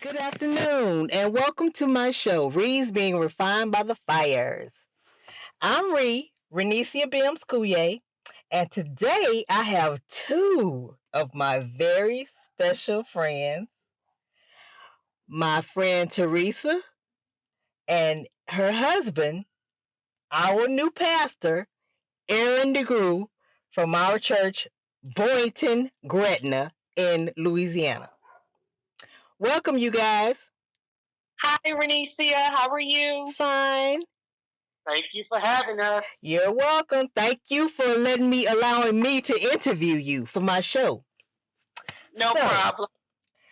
Good afternoon, and welcome to my show, Re's Being Refined by the Fires. I'm REnecia Bihms-Cullier, and today I have two of my very special friends, my friend Theresa and her husband, our new pastor, Aaron DeGruy, from our church, Boynton, Gretna, in Louisiana. Welcome, you guys. Hi, REnecia. How are you? Fine. Thank you for having us. You're welcome. Thank you for allowing me to interview you for my show. No problem.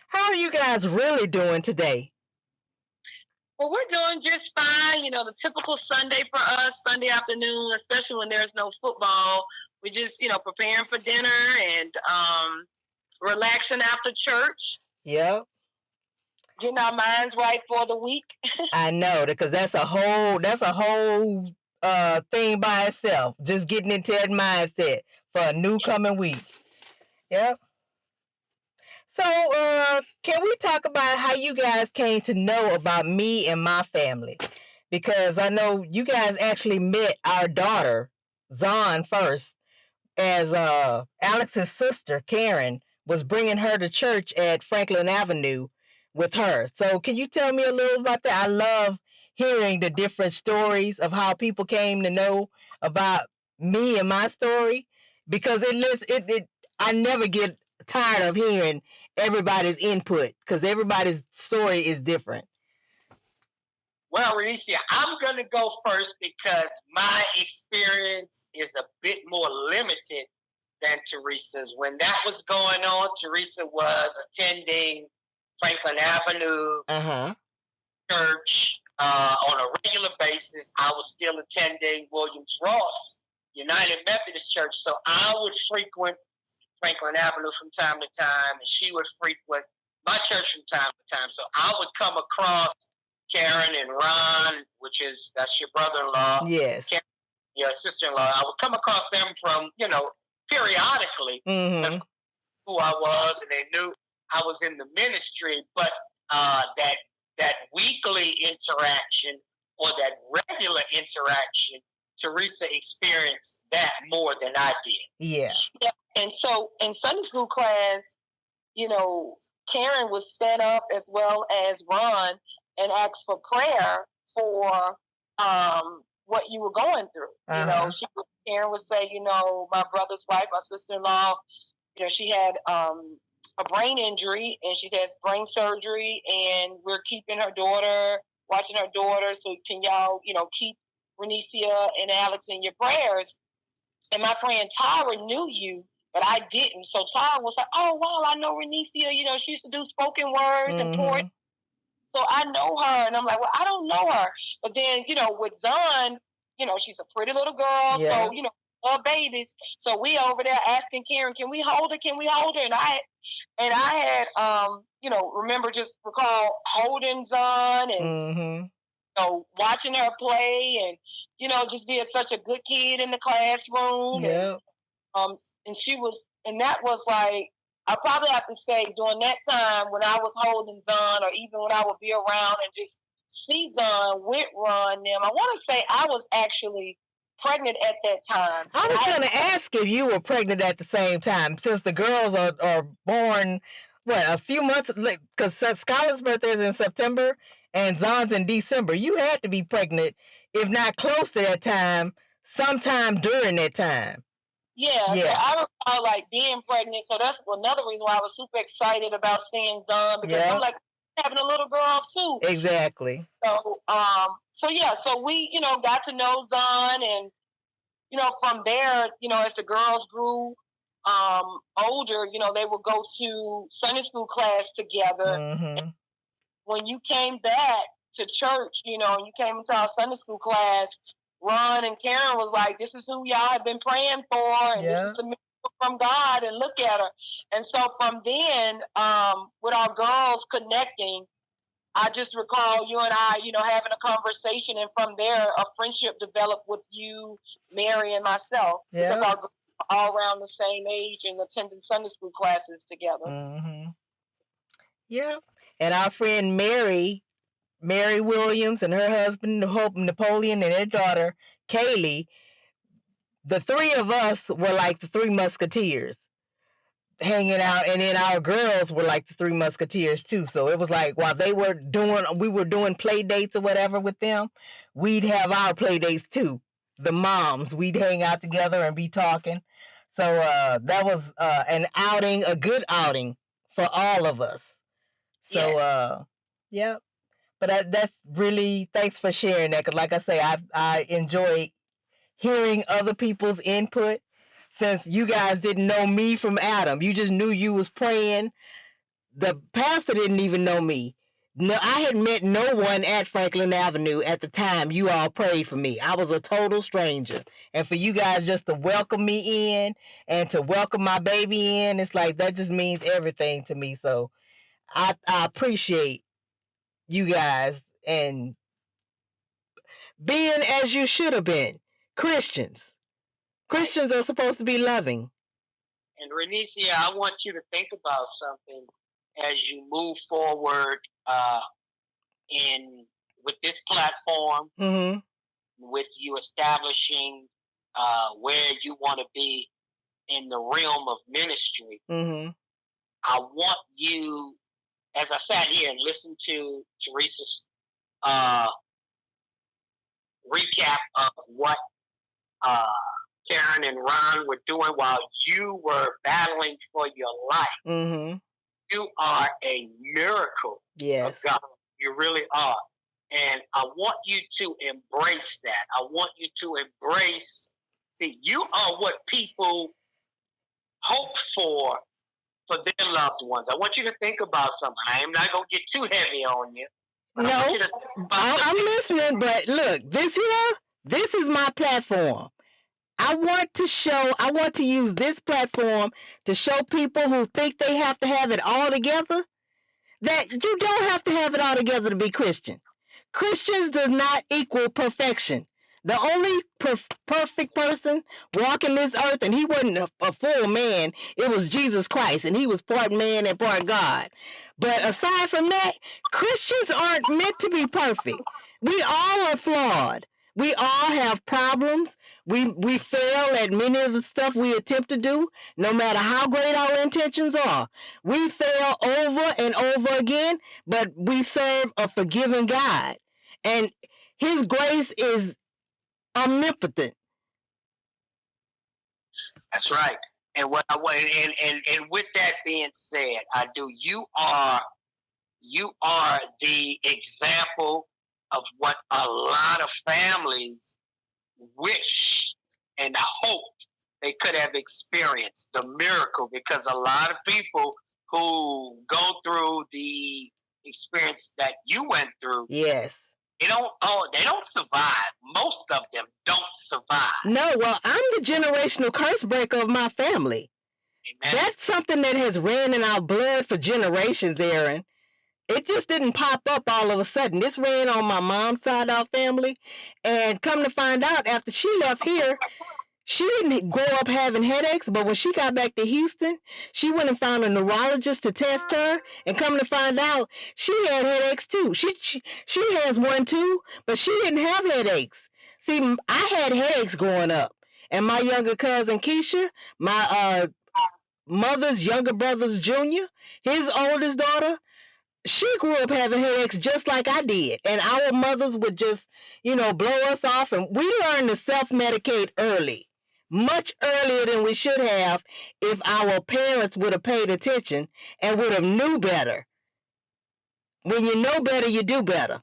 How are you guys really doing today? Well, we're doing just fine. You know, the typical Sunday for us, Sunday afternoon, especially when there's no football. We just, preparing for dinner and relaxing after church. Yep. Getting our minds right for the week. I know, because that's a whole thing by itself. Just getting into that mindset for a new coming week. Yep. So, can we talk about how you guys came to know about me and my family? Because I know you guys actually met our daughter, Zon, first, as Alex's sister, Karen, was bringing her to church at Franklin Avenue with her. So can you tell me a little about that? I love hearing the different stories of how people came to know about me and my story, because I never get tired of hearing everybody's input, because everybody's story is different. Well, REnecia, I'm going to go first because my experience is a bit more limited than Theresa's. When that was going on, Theresa was attending Franklin Avenue church on a regular basis. I was still attending Williams Ross United Methodist Church, so I would frequent Franklin Avenue from time to time, and she would frequent my church from time to time. So I would come across Karen and Ron, that's your brother-in-law. Yes. Karen, your sister-in-law. I would come across them from, periodically. Mm-hmm. Who I was, and they knew I was in the ministry. But that weekly interaction or that regular interaction, Theresa experienced that more than I did. Yeah. And so in Sunday school class, Karen was set up as well as Ron and asked for prayer for what you were going through. Karen would say, my brother's wife, my sister-in-law, she had a brain injury and she has brain surgery, and we're keeping her daughter, watching her daughter. So can y'all, keep REnecia and Alex in your prayers? And my friend Tyra knew you, but I didn't. So Tyra was like, "Oh wow, I know REnecia. She used to do spoken words and poetry. So I know her." And I'm like, "Well, I don't know her." But then, with Zon, she's a pretty little girl. Yeah. So, all babies. So we over there asking Karen, "Can we hold her? Can we hold her?" And I had, recall holding Zon and watching her play, and just being such a good kid in the classroom. Yep. And that was like, I probably have to say, during that time when I was holding Zon, or even when I would be around and just see Zon with Ron them, I want to say I was actually pregnant at that time. I was going to ask if you were pregnant at the same time, since the girls are born, a few months, because Skylar's birthday is in September and Zon's in December. You had to be pregnant, if not close to that time, sometime during that time. Yeah. So I recall being pregnant. So that's another reason why I was super excited about seeing Zon, because I'm like having a little girl too. Exactly. So so we, got to know Zon, and from there, as the girls grew older, they would go to Sunday school class together. Mm-hmm. When you came back to church, and you came into our Sunday school class, Ron and Karen was like, "This is who y'all have been praying for, and this is a miracle from God, and look at her." And so from then, with our girls connecting, I just recall you and I, having a conversation, and from there, a friendship developed with you, Mary, and myself, because our girls are all around the same age and attending Sunday school classes together. Mm-hmm. Yeah. and our friend Mary Williams, and her husband Hope Napoleon, and their daughter Kaylee. The three of us were like the Three Musketeers hanging out, and then our girls were like the Three Musketeers too. So it was like while we were doing play dates or whatever with them, we'd have our play dates too. The moms, we'd hang out together and be talking. So that was an outing, a good outing for all of us. So yes. Yeah. But that's really, thanks for sharing that. Because like I say, I enjoy hearing other people's input. Since you guys didn't know me from Adam, you just knew you was praying. The pastor didn't even know me. No, I had met no one at Franklin Avenue at the time you all prayed for me. I was a total stranger. And for you guys just to welcome me in and to welcome my baby in, it's like that just means everything to me. So I appreciate you guys and being as you should have been, Christians. Christians are supposed to be loving. And REnecia, I want you to think about something as you move forward with this platform, mm-hmm. with you establishing where you want to be in the realm of ministry. Mm-hmm. I want you, as I sat here and listened to Theresa's recap of what Karen and Ron were doing while you were battling for your life. Mm-hmm. You are a miracle of God. You really are. And I want you to embrace that. I want you to embrace, see, you are what people hope for their loved ones. I want you to think about something. I am not going to get too heavy on you. No, I'm listening, but look, this is my platform. I want to use this platform to show people who think they have to have it all together that you don't have to have it all together to be Christian. Christians does not equal perfection. The only perfect person walking this earth, and he wasn't a full man, it was Jesus Christ, and he was part man and part God. But aside from that, Christians aren't meant to be perfect. We all are flawed. We all have problems. We fail at many of the stuff we attempt to do, no matter how great our intentions are. We fail over and over again, but we serve a forgiving God. And his grace is omnipotent. That's right. And what I want, and with that being said, you are the example of what a lot of families wish and hope they could have experienced, the miracle, because a lot of people who go through the experience that you went through, yes, they don't survive. Most of them don't survive. No, well, I'm the generational curse breaker of my family. Amen. That's something that has ran in our blood for generations, Aaron. It just didn't pop up all of a sudden. This ran on my mom's side of our family. And come to find out, after she left here, she didn't grow up having headaches, but when she got back to Houston, she went and found a neurologist to test her, and come to find out, she had headaches too. She has one too, but she didn't have headaches. See, I had headaches growing up, and my younger cousin Keisha, my mother's younger brother's junior, his oldest daughter, she grew up having headaches just like I did, and our mothers would just, blow us off, and we learned to self-medicate early. Much earlier than we should have if our parents would have paid attention and would have knew better. When you know better, you do better.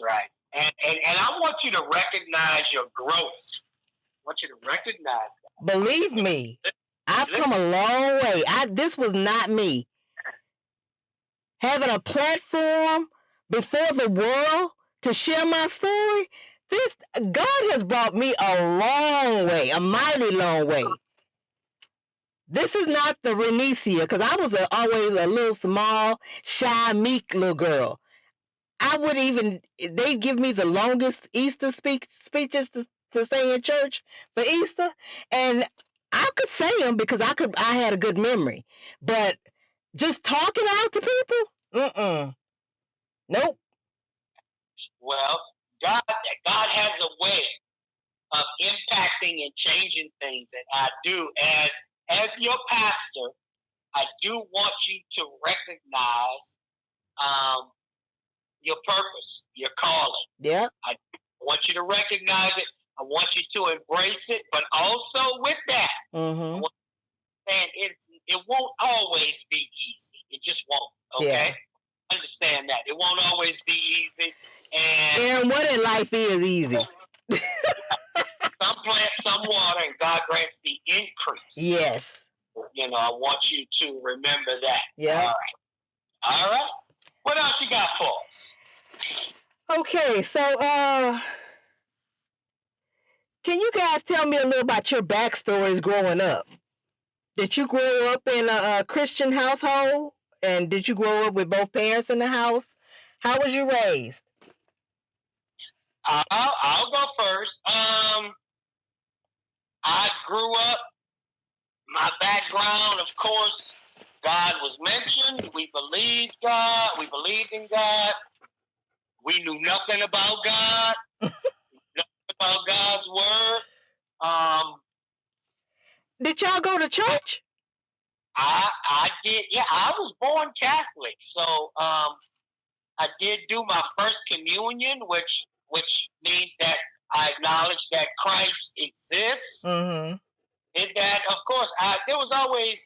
Right. And I want you to recognize your growth. I want you to recognize that. Believe me, I've come a long way. This was not me. Having a platform before the world to share my story, God has brought me a long way, a mighty long way. This is not the REnecia, because I was always a little small, shy, meek little girl. They'd give me the longest Easter speeches to say in church for Easter, and I could say them because I had a good memory. But just talking out to people, Nope. Well, God has a way of impacting and changing things, and I do, as your pastor, I do want you to recognize your purpose, your calling. Yeah. I want you to recognize it. I want you to embrace it, but also with that, Mm-hmm. and it won't always be easy. It just won't. Okay, Yeah. understand that it won't always be easy. And Aaron, what in life is easy? Some plant, some water, and God grants the increase. Yes. I want you to remember that. Yeah. All right. What else you got for us? Okay, so can you guys tell me a little about your backstories growing up? Did you grow up in a Christian household? And did you grow up with both parents in the house? How was you raised? I'll go first. I grew up, my background, of course, God was mentioned. We believed God. We believed in God. We knew nothing about God, nothing about God's word. Did y'all go to church? I did. Yeah, I was born Catholic, so I did do my first communion, which means that I acknowledge that Christ exists. Mm-hmm. And that, of course, there was always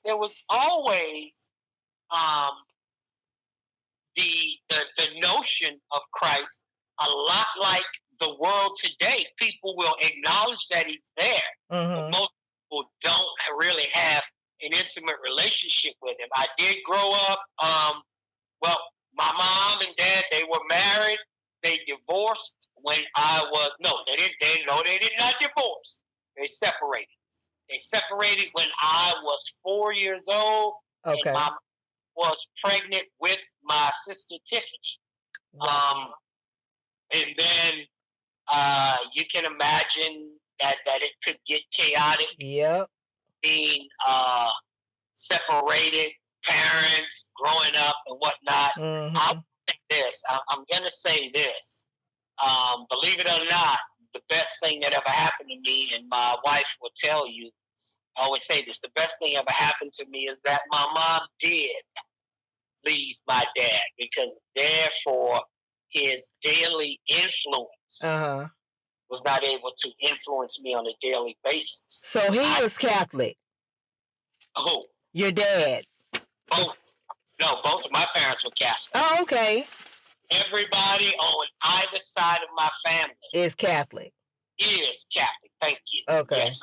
the notion of Christ a lot like the world today. People will acknowledge that he's there, but most people don't really have an intimate relationship with him. I did grow up. Well, my mom and dad, they were married. They divorced when I was they did not divorce. They separated. They separated when I was 4 years old, okay. And my mom was pregnant with my sister Tiffany. Wow. And then you can imagine that it could get chaotic. Yep. Being separated, parents growing up and whatnot. Mm-hmm. I'll say this. I'm going to say this. Believe it or not, the best thing that ever happened to me, and my wife will tell you, I always say this, the best thing ever happened to me is that my mom did leave my dad, because therefore his daily influence was not able to influence me on a daily basis. So he was Catholic? Who? Your dad? Both. No, both of my parents were Catholic. Oh, okay. Everybody on either side of my family is Catholic. Thank you. Okay. Yes.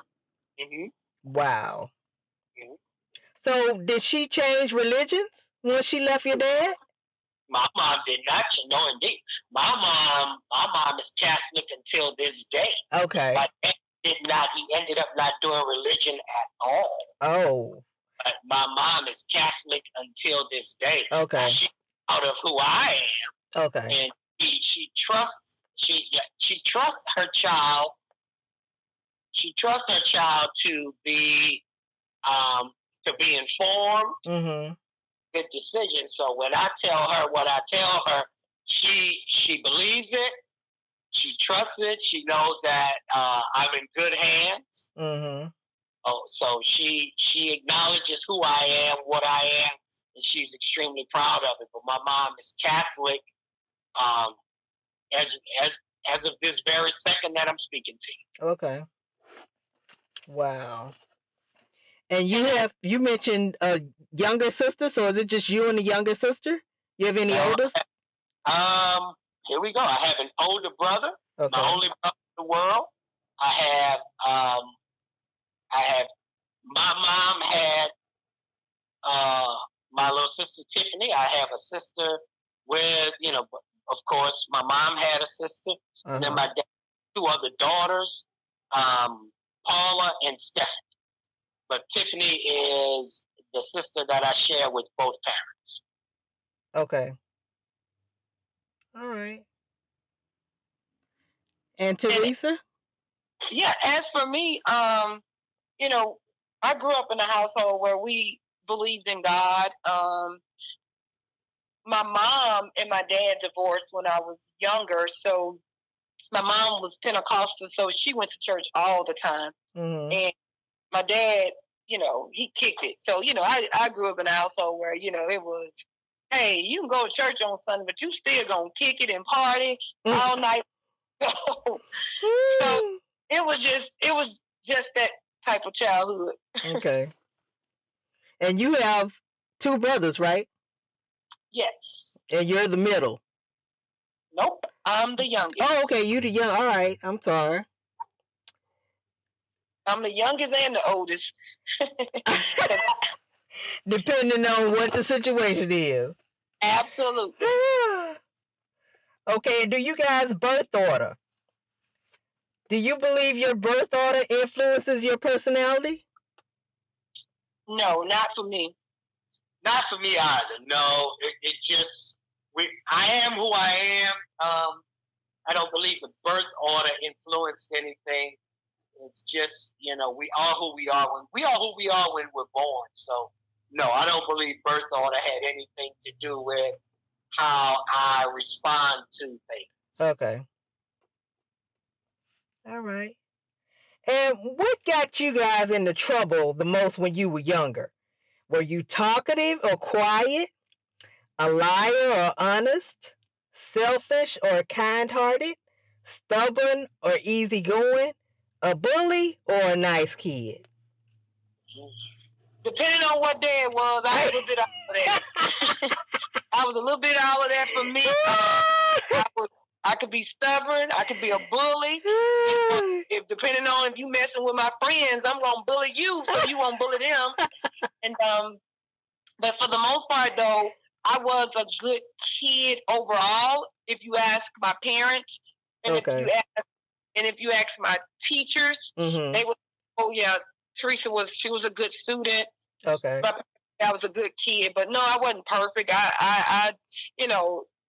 Mm-hmm. Wow. Mm-hmm. So did she change religions when she left your dad? My mom did not. No, indeed. My mom is Catholic until this day. Okay. My dad did not. He ended up not doing religion at all. Oh. But my mom is Catholic until this day. Okay. Now, she's out of who I am. Okay. And she trusts her child. She trusts her child to be informed. Mm-hmm. Good decision. So when I tell her what I tell her, she believes it. She trusts it. She knows that I'm in good hands. Mm-hmm. Oh, so she acknowledges who I am, what I am, and she's extremely proud of it. But my mom is Catholic, as of this very second that I'm speaking to you. Okay. Wow. And you mentioned a younger sister, so is it just you and the younger sister? You have any oldest? Here we go. I have an older brother, okay. My only brother in the world. I have my mom had my little sister Tiffany. I have a sister with, of course, my mom had a sister, and then my dad, 2 other daughters, Paula and Stephanie. But Tiffany is the sister that I share with both parents. Okay. All right. And Theresa? Yeah, as for me, I grew up in a household where we believed in God. my mom and my dad divorced when I was younger, so my mom was Pentecostal, so she went to church all the time. Mm-hmm. And my dad, he kicked it. So, I grew up in a household where, it was, hey, you can go to church on Sunday, but you still gonna kick it and party all night. So it was just that type of childhood. Okay. And you have 2 brothers, right? Yes. And you're the middle? Nope. I'm the youngest. Oh, okay. You the young. All right. I'm sorry. I'm the youngest and the oldest. Depending on what the situation is. Absolutely. Okay. Do you guys birth order? Do you believe your birth order influences your personality? No, not for me. Not for me either. No, it just I am who I am. I don't believe the birth order influenced anything. It's just we are who we are when we're born. So no, I don't believe birth order had anything to do with how I respond to things. Okay. All right. And what got you guys into trouble the most when you were younger? Were you talkative or quiet? A liar or honest? Selfish or kind-hearted? Stubborn or easygoing? A bully or a nice kid? Depending on what day it was, I was a bit all of that. I was a little bit all of that for me. I could be stubborn. I could be a bully. If depending on if you messing with my friends, I'm gonna bully you, so you won't bully them. And but for the most part, though, I was a good kid overall. If you ask my parents, and if you ask my teachers, they would. Oh yeah, Theresa was a good student. Okay. But I was a good kid, but no, I wasn't perfect. I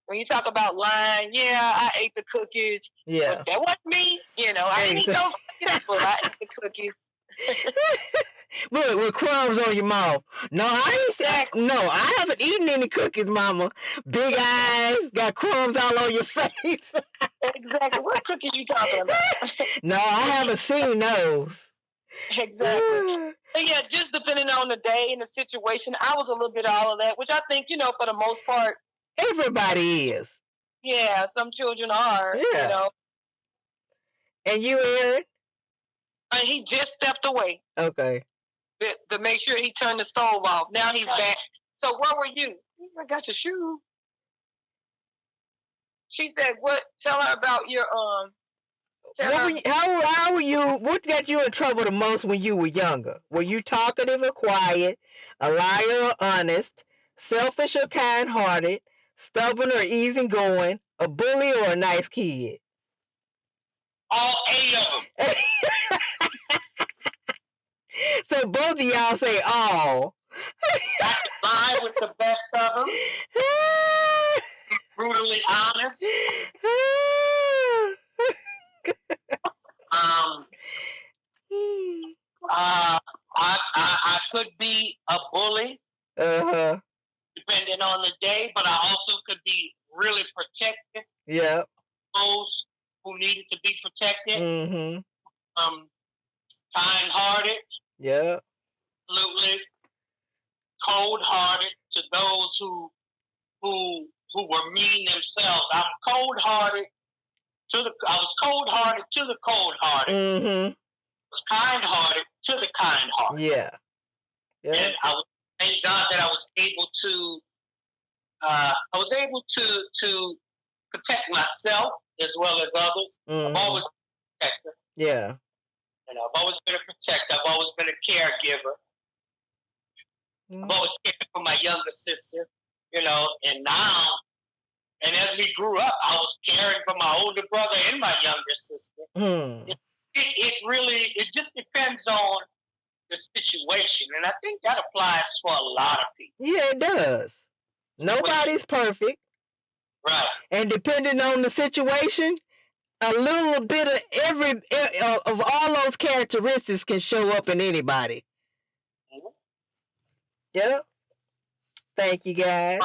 when you talk about lying, yeah, I ate the cookies. Yeah. But that wasn't me. I didn't eat those cookies, but I ate the cookies. Look, with crumbs on your mouth. No, I haven't eaten any cookies, Mama. Big eyes, got crumbs all on your face. Exactly. What cookies you talking about? No, I haven't seen those. Exactly. But yeah, just depending on the day and the situation, I was a little bit of all of that, which I think, for the most part, everybody is. Yeah, some children are. Yeah. And you, Aaron? And he just stepped away. Okay. To make sure he turned the stove off. Now he's back. So where were you? I got your shoe. She said, "What? Tell her about your How were you? What got you in trouble the most when you were younger? Were you talkative or quiet, a liar or honest, selfish or kind-hearted, stubborn or easygoing, a bully or a nice kid?" All 8 of them. So both of y'all say all. I lie with the best of them. Brutally honest. I could be a bully, depending on the day, but I also could be really protective. Yeah. Those who needed to be protected. Mm-hmm. Kind-hearted. Yeah. Absolutely. Cold-hearted to those who were mean themselves. I was cold-hearted to the cold-hearted. Mm-hmm. I was kind-hearted to the kind-hearted. Yeah. And thank God that I was able to protect myself as well as others. Mm-hmm. I've always been a protector. Yeah. I've always been a protector. I've always been a caregiver. Mm-hmm. I've always cared for my younger sister, and now, and as we grew up, I was caring for my older brother and my younger sister. Mm. It just depends on the situation, and I think that applies for a lot of people. Yeah, it does. Nobody's perfect. Right. And depending on the situation, a little bit of all those characteristics can show up in anybody. Mm-hmm. Yep. Thank you, guys.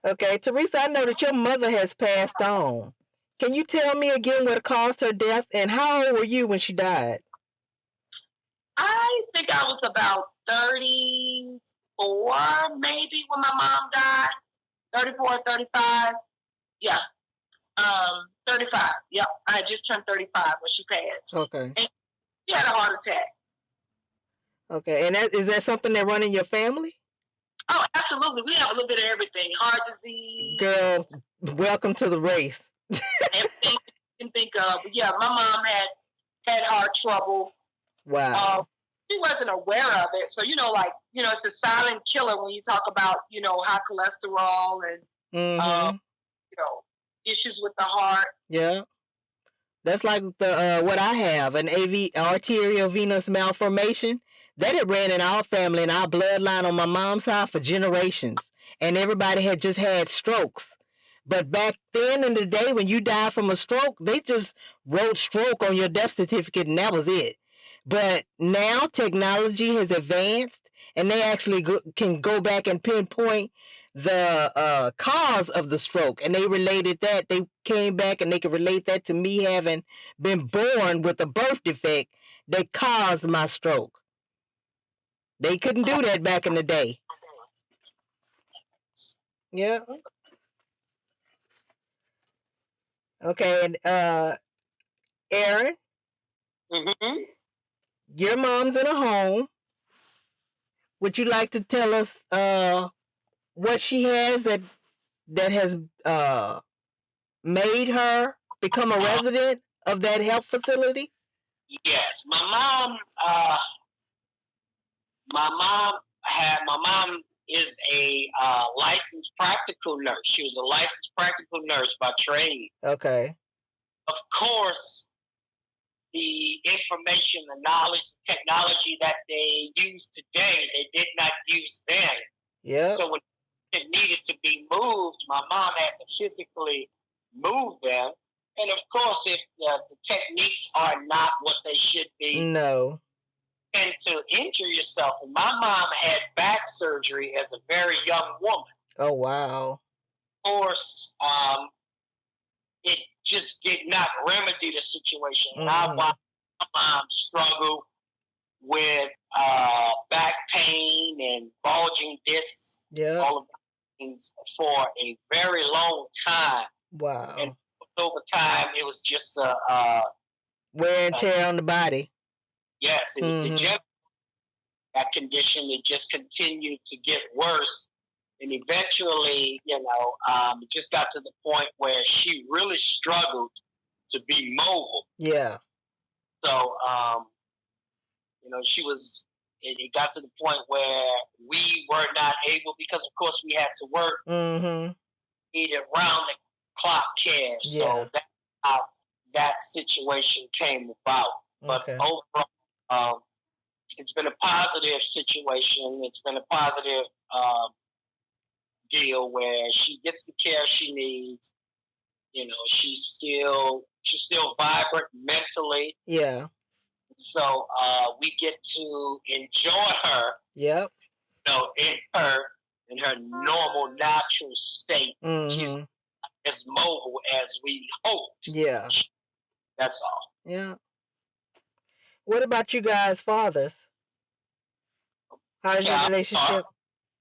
Okay, Theresa, I know that your mother has passed on. Can you tell me again what caused her death, and how old were you when she died? I think I was about 34, maybe, when my mom died. 34, 35. Yeah. 35. Yep. I just turned 35 when she passed. Okay. And she had a heart attack. Okay, and is that something that run in your family? Oh, absolutely. We have a little bit of everything. Heart disease. Girl, welcome to the race. Everything you can think of. But yeah, my mom had heart trouble. Wow. She wasn't aware of it. So, it's the silent killer when you talk about, high cholesterol and, issues with the heart. Yeah. That's like the what I have, an arterial venous malformation. That had ran in our family and our bloodline on my mom's side for generations. And everybody had just had strokes. But back then in the day when you died from a stroke, they just wrote stroke on your death certificate and that was it. But now technology has advanced and they actually can go back and pinpoint the cause of the stroke, and they related that. They came back and they could relate that to me having been born with a birth defect that caused my stroke. They couldn't do that back in the day. Yeah. Okay, and Aaron, Mm-hmm. your mom's in a home. Would you like to tell us what she has that has made her become a resident of that health facility? Yes, my mom is a licensed practical nurse. She was a licensed practical nurse by trade. Okay. Of course, the information, the knowledge, the technology that they use today, they did not use then. Yeah. So when it needed to be moved, my mom had to physically move them. And of course, if the techniques are not what they should be, no, and to injure yourself. And my mom had back surgery as a very young woman. Oh wow. Of course, it just did not remedy the situation. And I watched my mom struggle with back pain and bulging discs, all of things for a very long time. Wow. And over time, it was just wear and tear on the body. Yes, it was degenerative. That condition, it just continued to get worse. And eventually, it just got to the point where she really struggled to be mobile. Yeah. So, she was, it got to the point where we were not able, because of course we had to work, needed round the clock care. Yeah. So that's how that situation came about. But overall, it's been a positive situation. It's been a positive deal where she gets the care she needs. She's still vibrant mentally. Yeah. So we get to enjoy her. Yep. In her normal, natural state. She's as mobile as we hoped. Yeah. That's all. Yeah. What about you guys' fathers? How's your relationship?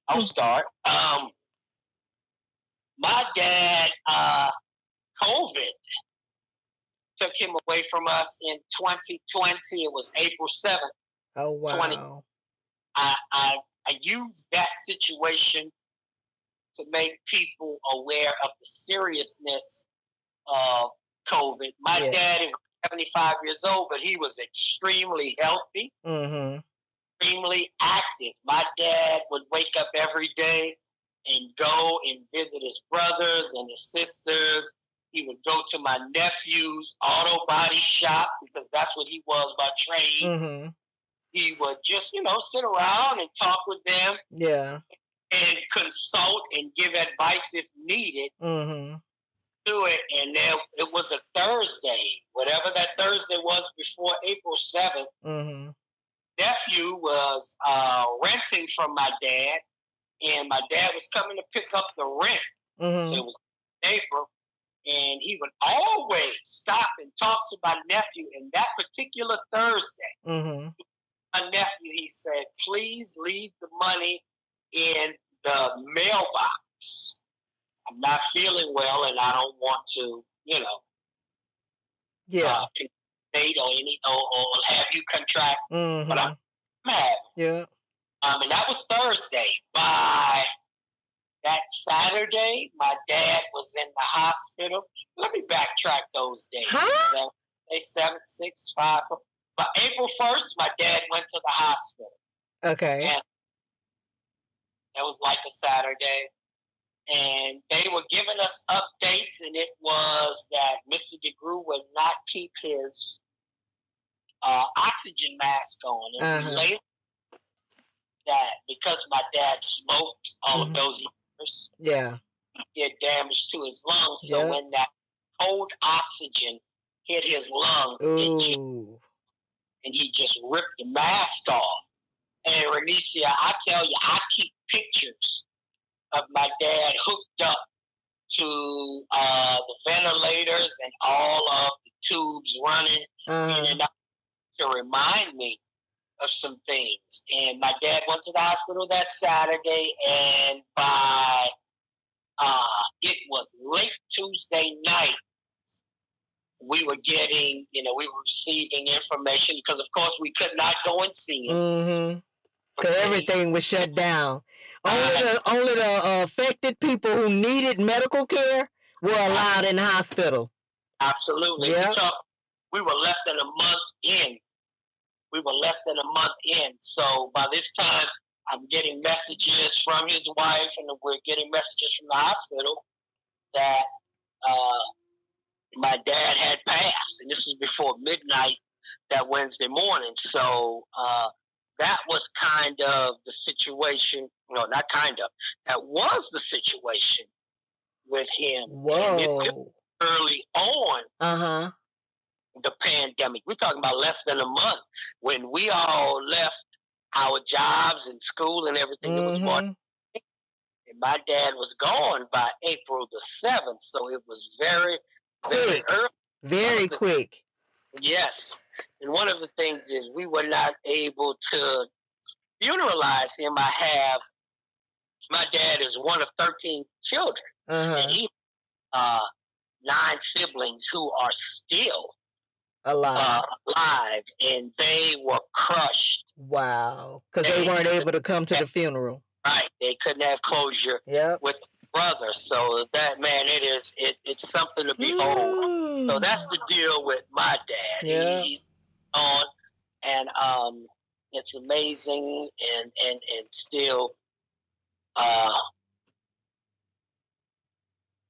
I'll start. My dad, COVID took him away from us in 2020. It was April 7th. Oh, wow. I used that situation to make people aware of the seriousness of COVID. My dad is 75 years old, but he was extremely healthy, extremely active. My dad would wake up every day and go and visit his brothers and his sisters. He would go to my nephew's auto body shop because that's what he was by trade. He would just, sit around and talk with them. Yeah. And consult and give advice if needed. Do it, and it was a Thursday, whatever that Thursday was before April 7th. Nephew was renting from my dad, and my dad was coming to pick up the rent. So it was April, and he would always stop and talk to my nephew. And that particular Thursday, my nephew, he said, please leave the money in the mailbox. I'm not feeling well, and I don't want to, contaminate or have you contract. But I'm having. Yeah. And that was Thursday. By that Saturday, my dad was in the hospital. Let me backtrack those days. Huh? Day 7, 6, 5. By April 1st, my dad went to the hospital. Okay. And it was like a Saturday. And they were giving us updates, and it was that Mr. DeGruy would not keep his oxygen mask on. And later, that because my dad smoked all of those years, he had damage to his lungs. So when that cold oxygen hit his lungs, and he just ripped the mask off. And REnecia, I tell you, I keep pictures of my dad hooked up to the ventilators and all of the tubes running in and out to remind me of some things. And my dad went to the hospital that Saturday, and by it was late Tuesday night, we were getting, we were receiving information because, of course, we could not go and see him. Because everything was shut down. Only the affected people who needed medical care were allowed in the hospital. Absolutely. Yep. We were less than a month in. So by this time, I'm getting messages from his wife, and we're getting messages from the hospital that my dad had passed. And this was before midnight that Wednesday morning. So that was kind of the situation. No, not kind of. That was the situation with him. Whoa. And it was early on the pandemic. We're talking about less than a month when we all left our jobs and school and everything. It was March. And my dad was gone by April the 7th. So it was very, very early. Very quick. Yes. And one of the things is we were not able to funeralize him. My dad is one of 13 children. And he 9 siblings who are still alive, and they were crushed. Wow. Because they weren't able to come to the funeral. Right. They couldn't have closure with the brother. So that, man, it's something to behold. So that's the deal with my dad. Yeah. He's on, and it's amazing and still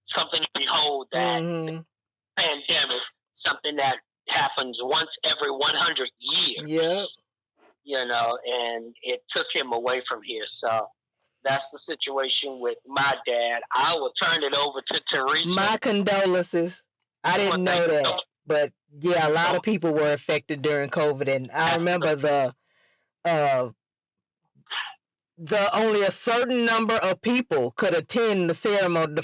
something to behold, that pandemic, something that happens once every 100 years. And it took him away from here. So that's the situation with my dad. I will turn it over to Theresa. My condolences. I didn't know that. But yeah, a lot of people were affected during COVID, and I remember the only a certain number of people could attend the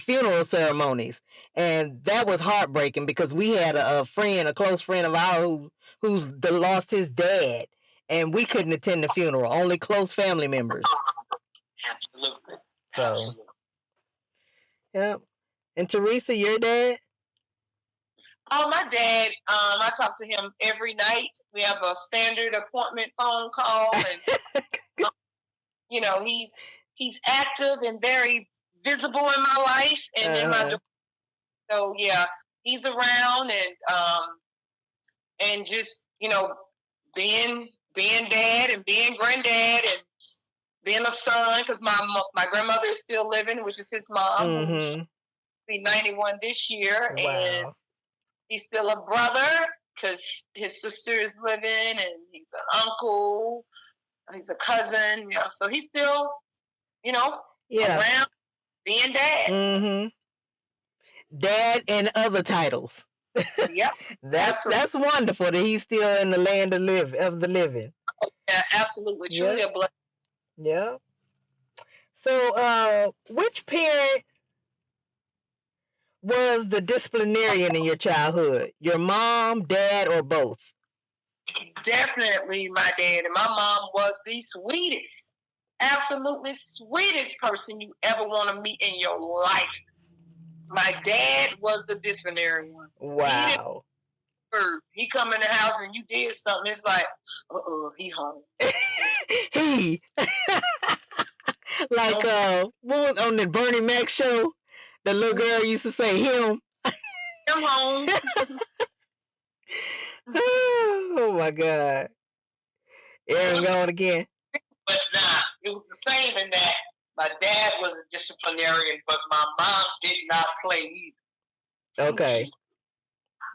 funeral ceremonies, and that was heartbreaking because we had a close friend of ours who's lost his dad, and we couldn't attend the funeral. Only close family members. Absolutely. So, yep. And Theresa, your dad? Oh, my dad, I talk to him every night. We have a standard appointment phone call, and he's active and very visible in my life and in my. So yeah, he's around, and just being dad and being granddad and being a son, because my grandmother is still living, which is his mom, who's be 91 this year. Wow. And he's still a brother because his sister is living, and he's an uncle, he's a cousin, so he's still, around being dad. Dad and other titles. Yep. That's wonderful that he's still in the land of the living. Yeah, absolutely. Truly a blessing. Yeah. So, which parent was the disciplinarian in your childhood? Your mom, dad, or both? Definitely my dad. And my mom was the sweetest, absolutely sweetest person you ever want to meet in your life. My dad was the disciplinary one. Wow. He come in the house and you did something, it's like, he hung. He. Like what was on the Bernie Mac show? The little girl used to say him. Him home. Oh my God. Aaron gone again. But nah, it was the same in that my dad was a disciplinarian, but my mom did not play either. Okay.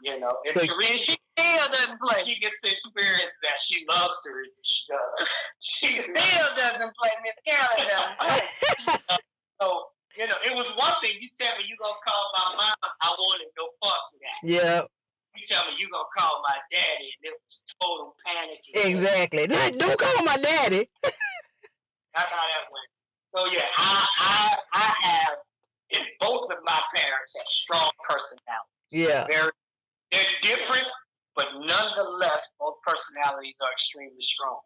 You know, and So, Theresa, she still doesn't play. She gets to experience that. She loves Theresa. She does. She still doesn't play. Miss Carolyn doesn't play. So, you know, it was one thing. You tell me you gonna call my mom, I wanted no parts of that. Yeah. You tell me you gonna call my daddy, and it was total panic. Exactly. Don't call my daddy. That's how that went. So yeah, I have, and both of my parents have strong personalities. Yeah. They're different, but nonetheless, both personalities are extremely strong.